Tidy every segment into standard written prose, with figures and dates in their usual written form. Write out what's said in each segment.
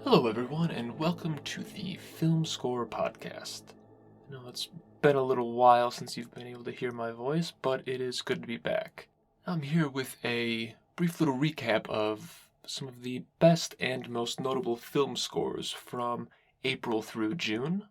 Hello, everyone, and welcome to the Film Score Podcast. I know it's been a little while since you've been able to hear my voice, but it is good to be back. I'm here with a brief little recap of some of the best and most notable film scores from April through June.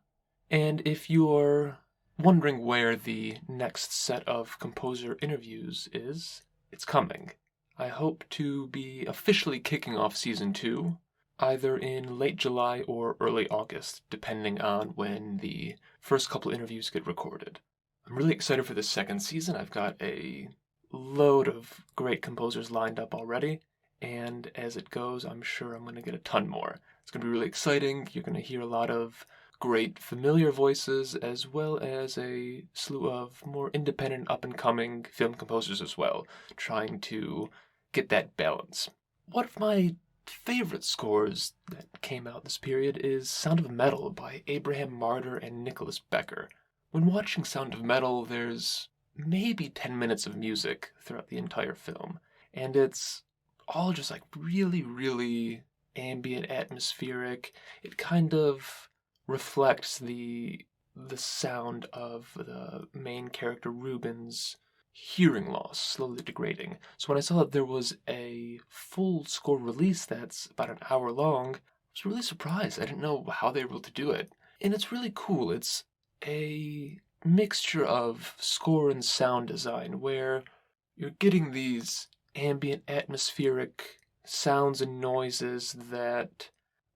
And if you're wondering where the next set of composer interviews is, it's coming. I hope to be officially kicking off Season 2 either in late July or early August, depending on when the first couple interviews get recorded. I'm really excited for this second season. I've got a load of great composers lined up already, and as it goes, I'm sure I'm going to get a ton more. It's going to be really exciting. You're going to hear a lot of great familiar voices, as well as a slew of more independent, up-and-coming film composers as well, trying to get that balance. One of my favorite scores that came out this period is Sound of Metal by Abraham Marder and Nicolas Becker. When watching Sound of Metal, there's maybe 10 minutes of music throughout the entire film, and it's all just like really ambient, atmospheric. It kind of reflects the sound of the main character Ruben's hearing loss slowly degrading. So when I saw that there was a full score release that's about an hour long, I was really surprised. I didn't know how they were able to do it. And it's really cool. It's a mixture of score and sound design where you're getting these ambient, atmospheric sounds and noises that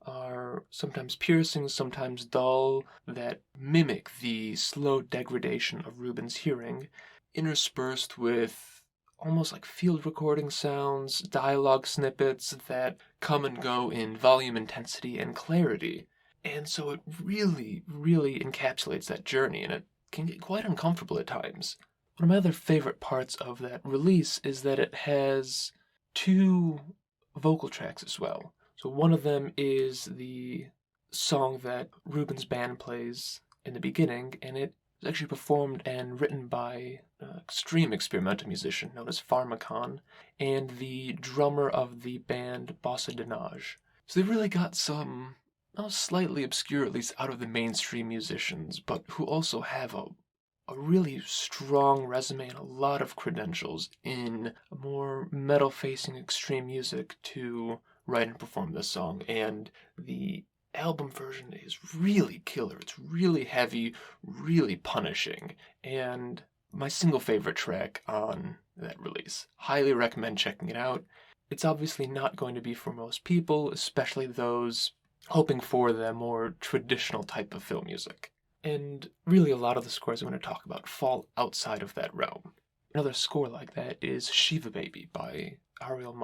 are sometimes piercing, sometimes dull, that mimic the slow degradation of Ruben's hearing, interspersed with almost like field recording sounds, dialogue snippets that come and go in volume, intensity, and clarity. And so it really encapsulates that journey, and it can get quite uncomfortable at times. One of my other favorite parts of that release is that it has two vocal tracks as well. So one of them is the song that Ruben's band plays in the beginning, and it was actually performed and written by an extreme experimental musician known as Pharmacon and the drummer of the band Bossa Dinage. So they really got some slightly obscure, at least out of the mainstream musicians, but who also have a really strong resume and a lot of credentials in more metal-facing extreme music to write and perform this song. And the album version is really killer. It's really heavy, really punishing, and my single favorite track on that release. Highly recommend checking it out. It's obviously not going to be for most people, especially those hoping for the more traditional type of film music. And really a lot of the scores I'm going to talk about fall outside of that realm. Another score like that is Shiva Baby by Ariel.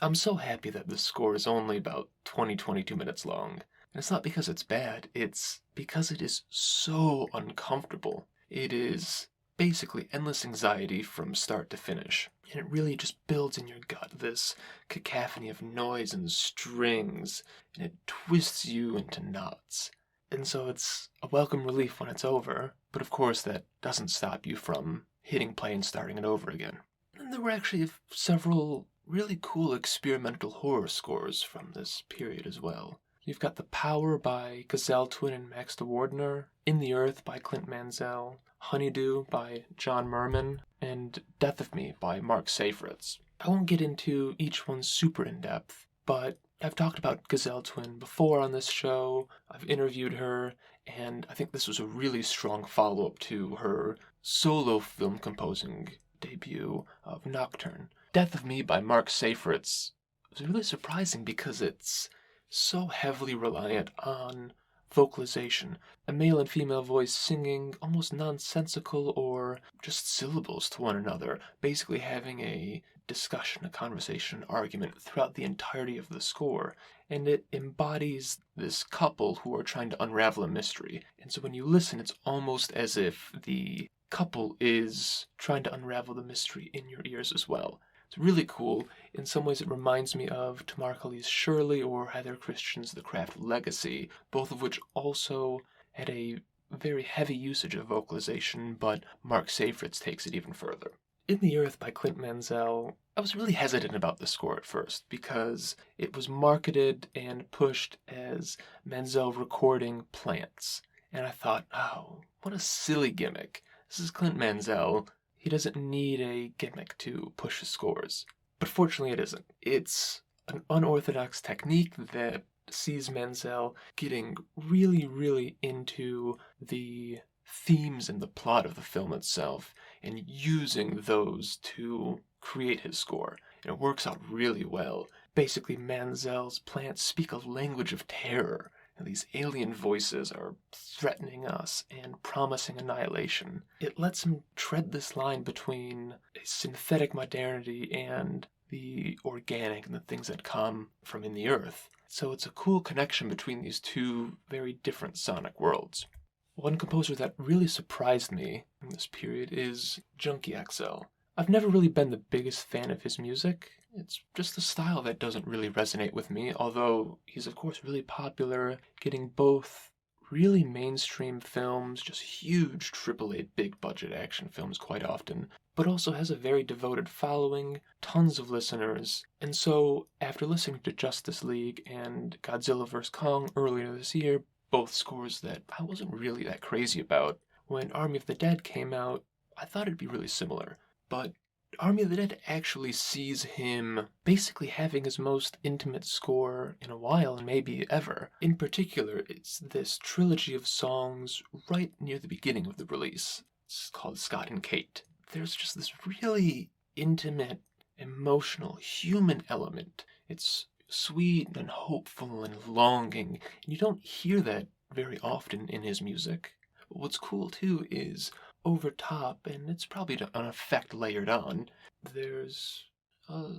I'm so happy that this score is only about 22 minutes long. And it's not because it's bad, it's because it is so uncomfortable. It is basically endless anxiety from start to finish. And it really just builds in your gut this cacophony of noise and strings, and it twists you into knots. And so it's a welcome relief when it's over, but of course that doesn't stop you from hitting play and starting it over again. And there were actually several really cool experimental horror scores from this period as well. You've got The Power by Xl Twin and Max de Wardner, In the Earth by Clint Mansell, Honeydew by John Merman, and Death of Me by Mark Seyfried. I won't get into each one super in-depth, but I've talked about Xl Twin before on this show. I've interviewed her, and I think this was a really strong follow-up to her solo film composing debut of Nocturne. Death of Me by Mark Seyfried was really surprising because it's so heavily reliant on vocalization, a male and female voice singing almost nonsensical or just syllables to one another, basically having a discussion, a conversation, an argument throughout the entirety of the score. And it embodies this couple who are trying to unravel a mystery. And so when you listen, it's almost as if the couple is trying to unravel the mystery in your ears as well. It's really cool. In some ways it reminds me of Tamar Khalil's Shirley or Heather Christian's The Craft Legacy, both of which also had a very heavy usage of vocalization, but Mark Seyfried takes it even further. In the Earth by Clint Mansell, I was really hesitant about the score at first because it was marketed and pushed as Mansell recording plants. And I thought, oh, what a silly gimmick. This is Clint Mansell. He doesn't need a gimmick to push his scores. But fortunately it isn't. It's an unorthodox technique that sees Mansell getting really, really into the themes and the plot of the film itself and using those to create his score. And it works out really well. Basically, Mansell's plants speak a language of terror, and these alien voices are threatening us and promising annihilation. It lets him tread this line between a synthetic modernity and the organic and the things that come from in the earth. So it's a cool connection between these two very different sonic worlds. One composer that really surprised me in this period is Junky Xl. I've never really been the biggest fan of his music. It's just the style that doesn't really resonate with me, although he's of course really popular, getting both really mainstream films, just huge AAA big budget action films quite often, but also has a very devoted following, tons of listeners. And so after listening to Justice League and Godzilla vs. Kong earlier this year, both scores that I wasn't really that crazy about, when Army of the Dead came out, I thought it'd be really similar. But Army of the Dead actually sees him basically having his most intimate score in a while, and maybe ever. In particular, it's this trilogy of songs right near the beginning of the release. It's called Scott and Kate. There's just this really intimate, emotional, human element. It's sweet and hopeful and longing, and you don't hear that very often in his music. But what's cool too is over top, and it's probably an effect layered on, there's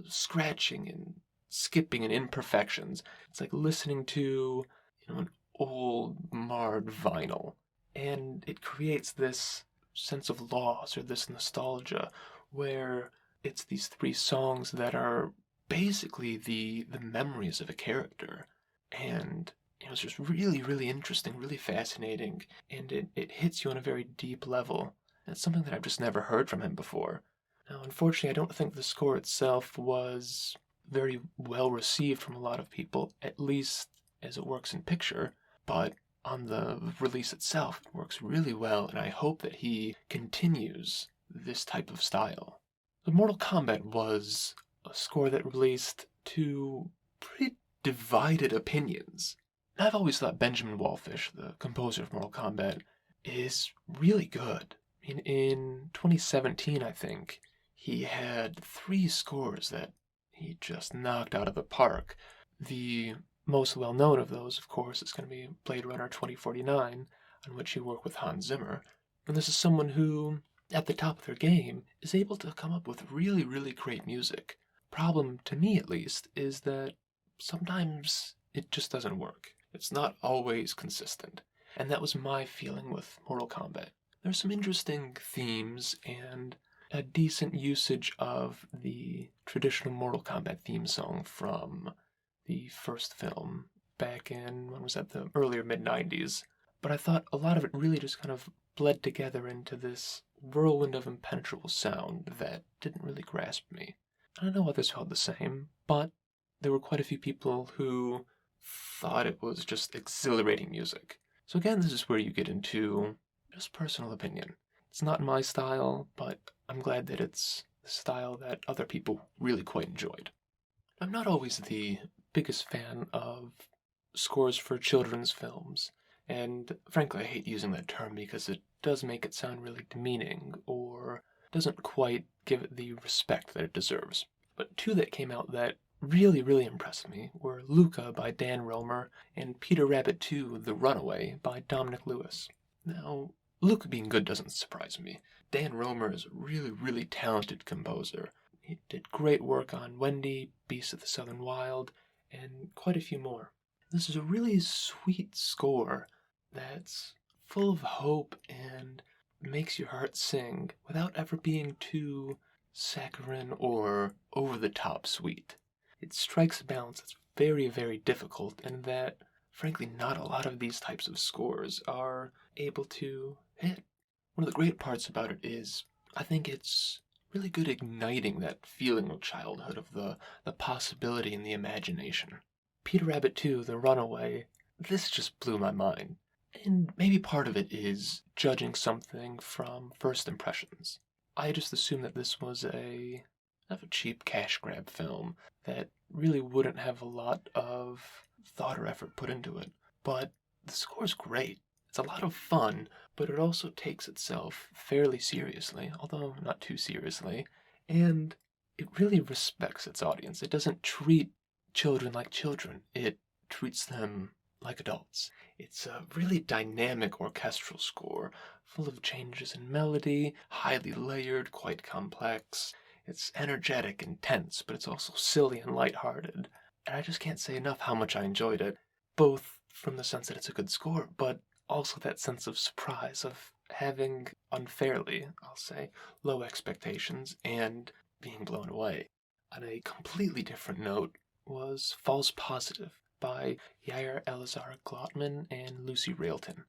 scratching and skipping and imperfections. It's like listening to an old marred vinyl, and it creates this sense of loss or this nostalgia where it's these three songs that are basically the memories of a character. And it was just really, really interesting, really fascinating, and it hits you on a very deep level. And it's something that I've just never heard from him before. Now, unfortunately, I don't think the score itself was very well received from a lot of people, at least as it works in picture, but on the release itself, it works really well, and I hope that he continues this type of style. The Mortal Kombat was a score that released to pretty divided opinions. I've always thought Benjamin Wallfish, the composer of Mortal Kombat, is really good. I mean, in 2017, I think, he had 3 scores that he just knocked out of the park. The most well-known of those, of course, is going to be Blade Runner 2049, on which he worked with Hans Zimmer. And this is someone who, at the top of their game, is able to come up with really, really great music. Problem, to me at least, is that sometimes it just doesn't work. It's not always consistent. And that was my feeling with Mortal Kombat. There's some interesting themes and a decent usage of the traditional Mortal Kombat theme song from the first film back in, when was that, the earlier mid-90s. But I thought a lot of it really just kind of bled together into this whirlwind of impenetrable sound that didn't really grasp me. I don't know others felt the same, but there were quite a few people who thought it was just exhilarating music. So again, this is where you get into just personal opinion. It's not my style, but I'm glad that it's the style that other people really quite enjoyed. I'm not always the biggest fan of scores for children's films, and frankly I hate using that term because it does make it sound really demeaning, or doesn't quite give it the respect that it deserves. But 2 that came out that really, really impressed me were Luca by Dan Romer and Peter Rabbit 2, The Runaway by Dominic Lewis. Now, Luca being good doesn't surprise me. Dan Romer is a really, really talented composer. He did great work on Wendy, Beast of the Southern Wild, and quite a few more. This is a really sweet score that's full of hope and makes your heart sing without ever being too saccharine or over-the-top sweet. It strikes a balance that's very, very difficult, and that, frankly, not a lot of these types of scores are able to hit. One of the great parts about it is, I think it's really good igniting that feeling of childhood, of the possibility and the imagination. Peter Rabbit 2, The Runaway, this just blew my mind. And maybe part of it is judging something from first impressions. I just assumed that this was kind of a cheap cash grab film that really wouldn't have a lot of thought or effort put into it. But the score's great. It's a lot of fun, but it also takes itself fairly seriously, although not too seriously, and it really respects its audience. It doesn't treat children like children. It treats them like adults. It's a really dynamic orchestral score, full of changes in melody, highly layered, quite complex. It's energetic and tense, but it's also silly and lighthearted. And I just can't say enough how much I enjoyed it, both from the sense that it's a good score, but also that sense of surprise of having unfairly, I'll say, low expectations and being blown away. On a completely different note was False Positive by Yair Elazar Glotman and Lucy Railton.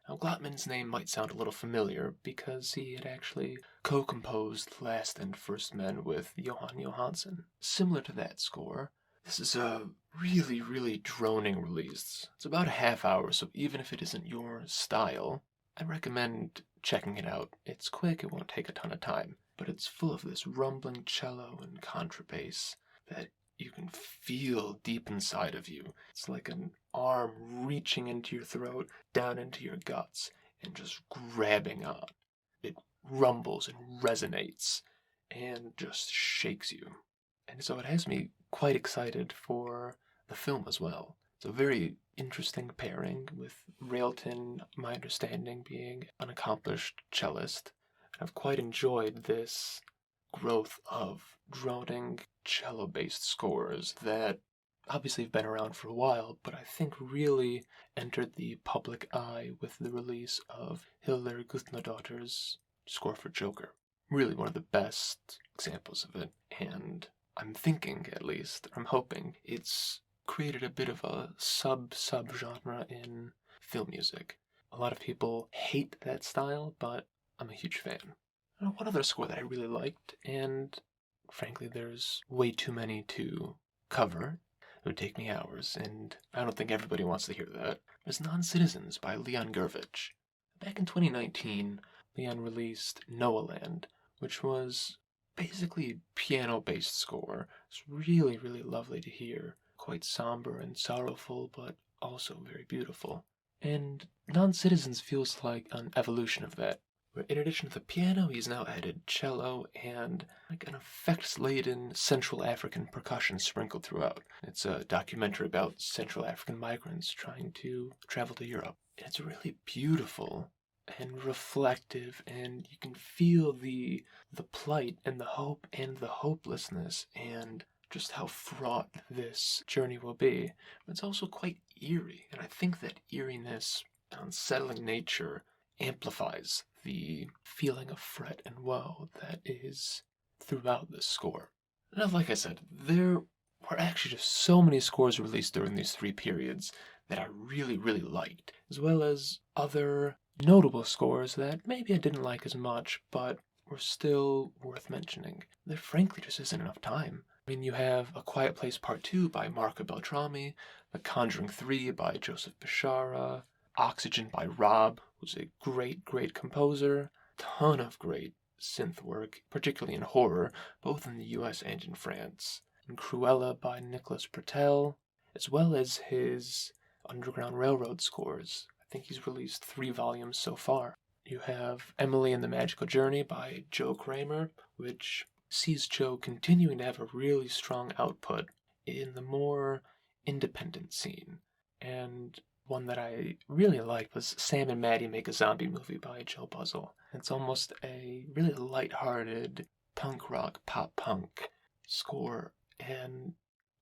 Now, Glotman's name might sound a little familiar because he had actually co-composed Last and First Men with Johan Johansson. Similar to that score, this is a really, really droning release. It's about a half hour, so even if it isn't your style, I recommend checking it out. It's quick, it won't take a ton of time, but it's full of this rumbling cello and contrabass that you can feel deep inside of you. It's like an arm reaching into your throat, down into your guts, and just grabbing on. It rumbles and resonates, and just shakes you. And so it has me quite excited for the film as well. It's a very interesting pairing, with Railton, my understanding, being an accomplished cellist. I've quite enjoyed this growth of droning cello-based scores that obviously have been around for a while, but I think really entered the public eye with the release of Hildur Gudnadottir's score for Joker. Really one of the best examples of it, and I'm thinking, at least, or I'm hoping, it's created a bit of a sub-genre in film music. A lot of people hate that style, but I'm a huge fan. One other score that I really liked, and frankly there's way too many to cover, it would take me hours, and I don't think everybody wants to hear that, was Non-Citizens by Leon Gurvich. Back in 2019, Leon released Noah Land, which was basically a piano-based score. It's really, really lovely to hear. Quite somber and sorrowful, but also very beautiful. And Non-Citizens feels like an evolution of that, where in addition to the piano, he's now added cello and like an effects-laden Central African percussion sprinkled throughout. It's a documentary about Central African migrants trying to travel to Europe. And it's really beautiful and reflective, and you can feel the plight and the hope and the hopelessness and just how fraught this journey will be. But it's also quite eerie, and I think that eeriness and unsettling nature amplifies the feeling of fret and woe that is throughout this score. Now, like I said, there were actually just so many scores released during these three periods that I really, really liked, as well as other notable scores that maybe I didn't like as much, but were still worth mentioning. There frankly just isn't enough time. I mean, you have A Quiet Place Part 2 by Marco Beltrami, The Conjuring 3 by Joseph Bishara, Oxygen by Rob, who's a great, great composer, ton of great synth work, particularly in horror, both in the US and in France, and Cruella by Nicolas Pertel, as well as his Underground Railroad scores. I think he's released 3 volumes so far. You have Emily and the Magical Journey by Joe Kramer, which sees Joe continuing to have a really strong output in the more independent scene. And one that I really liked was Sam and Maddie Make a Zombie Movie by Joe Buzzle. It's almost a really lighthearted punk rock, pop punk score, and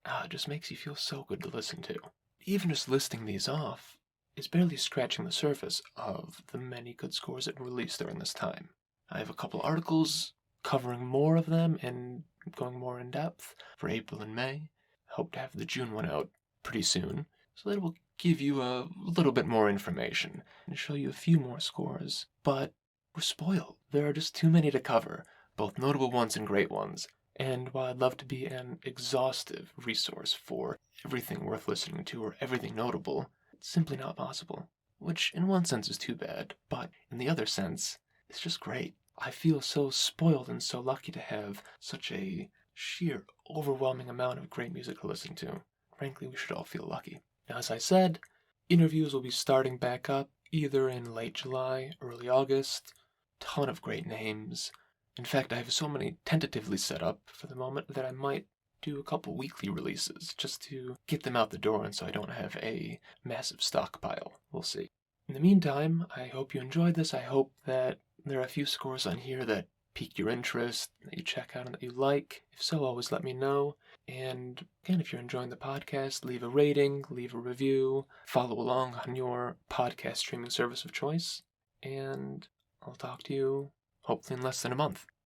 it just makes you feel so good to listen to. Even just listing these off is barely scratching the surface of the many good scores that were released during this time. I have a couple articles covering more of them and going more in depth for April and May. I hope to have the June one out pretty soon, so that will give you a little bit more information and show you a few more scores. But we're spoiled. There are just too many to cover. both notable ones and great ones. And while I'd love to be an exhaustive resource for everything worth listening to or everything notable, it's simply not possible. Which in one sense is too bad, but in the other sense, it's just great. I feel so spoiled and so lucky to have such a sheer, overwhelming amount of great music to listen to. Frankly, we should all feel lucky. Now, as I said, interviews will be starting back up either in late July, early August. Ton of great names. In fact, I have so many tentatively set up for the moment that I might do a couple weekly releases just to get them out the door and so I don't have a massive stockpile. We'll see. In the meantime, I hope you enjoyed this. I hope that there are a few scores on here that pique your interest, that you check out and that you like. If so, always let me know. And again, if you're enjoying the podcast, leave a rating, leave a review, follow along on your podcast streaming service of choice, and I'll talk to you hopefully in less than a month.